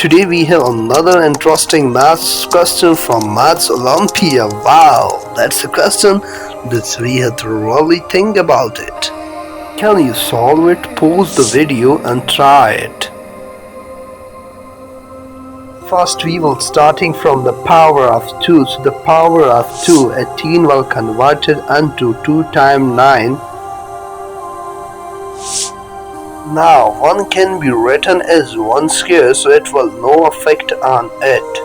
today we have another interesting maths question from Maths Olympiad. Wow, that's a question that we have to really think about it. Can you solve it? Pause the video and try it. First we will starting from the power of 2. So the power of 2, 18 will convert it into 2 times 9. Now 1 can be written as 1 square, so it will no effect on it.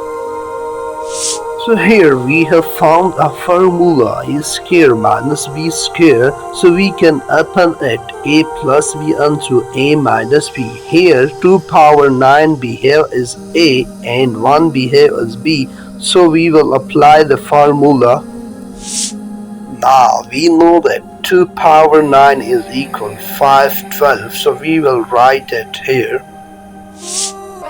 So here we have found a formula a square minus b square, so we can open it a plus b into a minus b. Here 2 power 9 behave as a and 1 behave as b, so we will apply the formula. Now we know that 2 power 9 is equal 512, so we will write it here.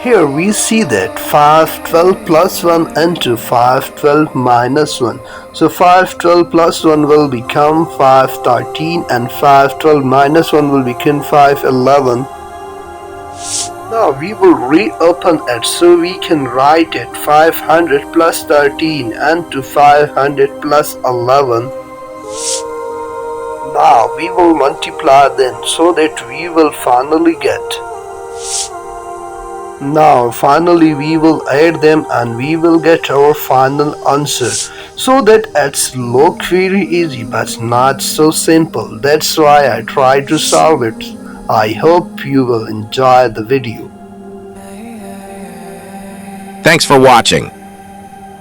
Here we see that 512 plus 1 into 512 minus 1. So 512 plus 1 will become 513 and 512 minus 1 will become 511. Now we will reopen it, so we can write it 500 plus 13 into 500 plus 11. Now we will multiply them so that we will finally get. Now finally we will add them and we will get our final answer. So that it's look very easy but not so simple. That's why I try to solve it. I hope you will enjoy the video. Thanks for watching.